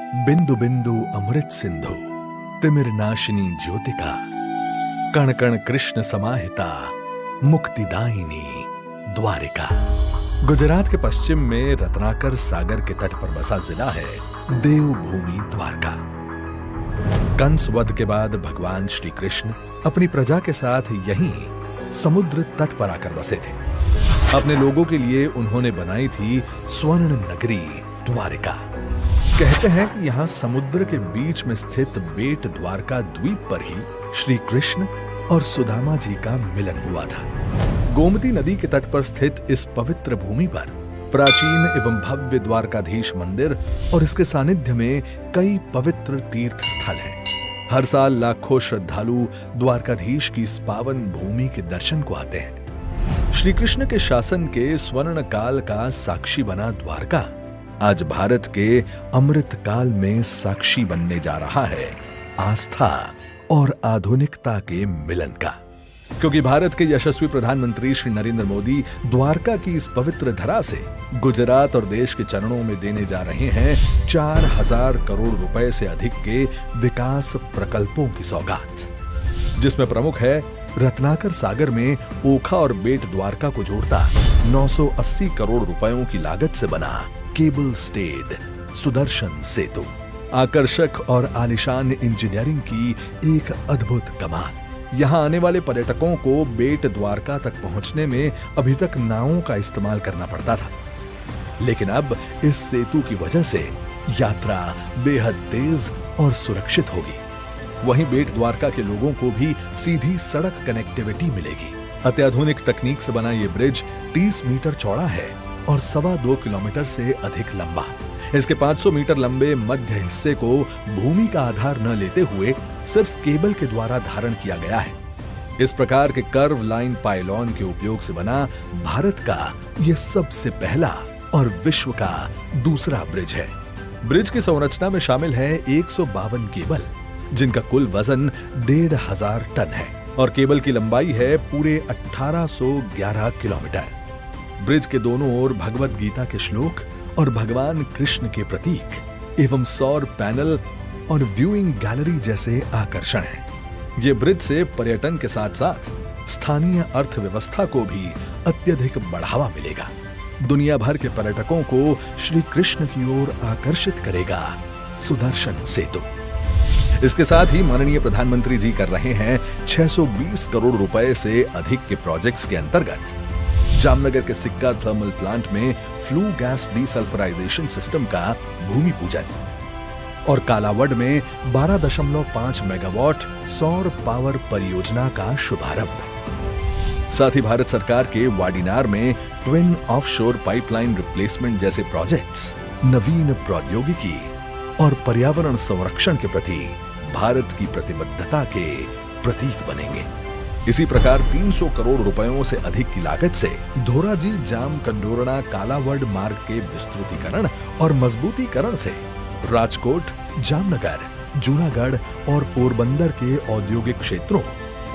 बिंदु बिंदु अमृत सिंधु तिमिर नाशिनी ज्योतिका कण कण कृष्ण समाहिता मुक्तिदायिनी द्वारिका। गुजरात के पश्चिम में रत्नाकर सागर के तट पर बसा जिला है देवभूमि द्वारका। कंस वध के बाद भगवान श्री कृष्ण अपनी प्रजा के साथ यहीं समुद्र तट पर आकर बसे थे। अपने लोगों के लिए उन्होंने बनाई थी स्वर्ण नगरी द्वारिका। कहते हैं कि यहाँ समुद्र के बीच में स्थित बेट द्वारका द्वीप पर ही श्री कृष्ण और सुदामा जी का मिलन हुआ था। गोमती नदी के तट पर स्थित इस पवित्र भूमि पर प्राचीन एवं भव्य द्वारकाधीश मंदिर और इसके सानिध्य में कई पवित्र तीर्थ स्थल हैं। हर साल लाखों श्रद्धालु द्वारकाधीश की इस पावन भूमि के दर्शन को आते हैं। श्री कृष्ण के शासन के स्वर्ण काल का साक्षी बना द्वारका आज भारत के अमृत काल में साक्षी बनने जा रहा है आस्था और आधुनिकता के मिलन का। क्योंकि भारत के यशस्वी प्रधानमंत्री श्री नरेंद्र मोदी द्वारका की इस पवित्र धरा से गुजरात और देश के चरणों में देने जा रहे हैं 4000 करोड़ रुपए से अधिक के विकास प्रकल्पों की सौगात, जिसमें प्रमुख है रत्नाकर सागर में ओखा और बेट द्वारका को जोड़ता 980 करोड़ रुपयों की लागत से बना केबल स्टेड सुदर्शन सेतु। आकर्षक और आलिशान इंजीनियरिंग की एक अद्भुत कमाल। यहाँ आने वाले पर्यटकों को बेट द्वारका तक पहुंचने में अभी तक नावों का इस्तेमाल करना पड़ता था, लेकिन अब इस सेतु की वजह से यात्रा बेहद तेज और सुरक्षित होगी। वहीं बेट द्वारका के लोगों को भी सीधी सड़क कनेक्टिविटी मिलेगी। अत्याधुनिक तकनीक से बना ये ब्रिज 30 मीटर चौड़ा है और 2.25 किलोमीटर से अधिक लंबा। इसके 500 मीटर लंबे मध्य हिस्से को भूमि का आधार न लेते हुए सिर्फ केबल के द्वारा धारण किया गया है। इस प्रकार के कर्व लाइन पाइलॉन के उपयोग से बना भारत का यह सबसे पहला और विश्व का दूसरा ब्रिज है। ब्रिज की संरचना में शामिल है 152 केबल, जिनका कुल वजन 1500 टन है और केबल की लंबाई है पूरे 1811 किलोमीटर। ब्रिज के दोनों ओर भगवत गीता के श्लोक और भगवान कृष्ण के प्रतीक एवं सौर पैनल और व्यूइंग गैलरी जैसे आकर्षण हैं। ये ब्रिज से पर्यटन के साथ साथ स्थानीय अर्थव्यवस्था को भी अत्यधिक बढ़ावा मिलेगा। दुनिया भर के पर्यटकों को श्री कृष्ण की ओर आकर्षित करेगा सुदर्शन सेतु। इसके साथ ही माननीय प्रधानमंत्री जी कर रहे हैं 620 करोड़ रुपए से अधिक के प्रोजेक्ट्स के अंतर्गत जामनगर के सिक्का थर्मल प्लांट में फ्लू गैस डीसल्फराइजेशन सिस्टम का भूमि पूजन और कालावड में 12.5 मेगावाट सौर पावर परियोजना का शुभारंभ। साथ ही भारत सरकार के वाडीनार में ट्विन ऑफशोर पाइपलाइन रिप्लेसमेंट जैसे प्रोजेक्ट्स नवीन प्रौद्योगिकी और पर्यावरण संरक्षण के प्रति भारत की प्रतिबद्धता के प्रतीक बनेंगे। इसी प्रकार 300 करोड़ रुपयों से अधिक की लागत से धोराजी जाम कंडोरणा कालावड मार्ग के विस्तृतीकरण और मजबूतीकरण से राजकोट, जामनगर, जूनागढ़ और पोरबंदर के औद्योगिक क्षेत्रों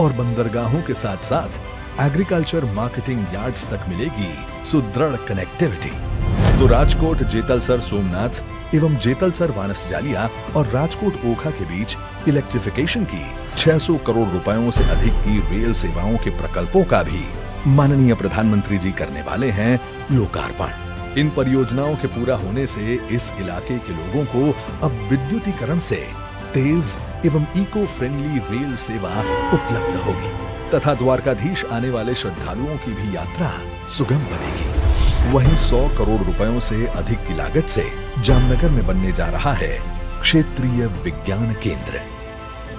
और बंदरगाहों के साथ साथ एग्रीकल्चर मार्केटिंग यार्ड्स तक मिलेगी सुदृढ़ कनेक्टिविटी। तो राजकोट जेतलसर सोमनाथ एवं जेतलसर वानस जालिया और राजकोट ओखा के बीच इलेक्ट्रिफिकेशन की 600 करोड़ रुपयों से अधिक की रेल सेवाओं के प्रकल्पों का भी माननीय प्रधानमंत्री जी करने वाले हैं लोकार्पण। इन परियोजनाओं के पूरा होने से इस इलाके के लोगों को अब विद्युतीकरण से तेज एवं इको फ्रेंडली रेल सेवा उपलब्ध होगी तथा द्वारकाधीश आने वाले श्रद्धालुओं की भी यात्रा सुगम बनेगी। वहीं 100 करोड़ रुपयों से अधिक की लागत से जामनगर में बनने जा रहा है क्षेत्रीय विज्ञान केंद्र,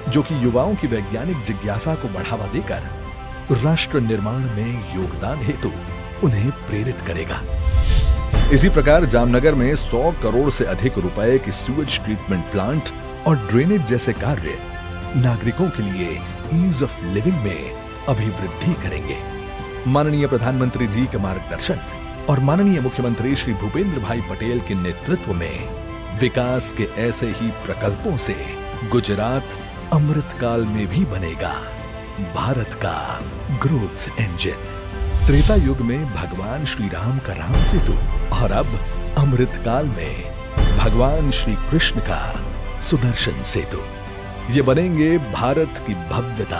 जो कि युवाओं की वैज्ञानिक जिज्ञासा को बढ़ावा देकर राष्ट्र निर्माण में योगदान हेतु उन्हें प्रेरित करेगा। इसी प्रकार जामनगर में 100 करोड़ से अधिक रुपए के सीवेज ट्रीटमेंट प्लांट और ड्रेनेज जैसे कार्य नागरिकों के लिए ईज ऑफ लिविंग में अभिवृद्धि करेंगे। माननीय प्रधानमंत्री जी के मार्गदर्शन और माननीय मुख्यमंत्री श्री भूपेंद्र भाई पटेल के नेतृत्व में विकास के ऐसे ही प्रकल्पों से गुजरात अमृतकाल में भी बनेगा भारत का ग्रोथ इंजन। त्रेता युग में भगवान श्री राम का राम सेतु और अब अमृतकाल में भगवान श्री कृष्ण का सुदर्शन सेतु। ये बनेंगे भारत की भव्यता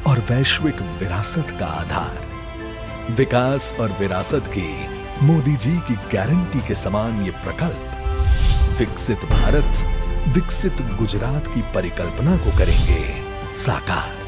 और वैश्विक विरासत का आधार। विकास और विरासत की मोदी जी की गारंटी के समान ये प्रकल्प विकसित भारत, विकसित गुजरात की परिकल्पना को करेंगे साकार।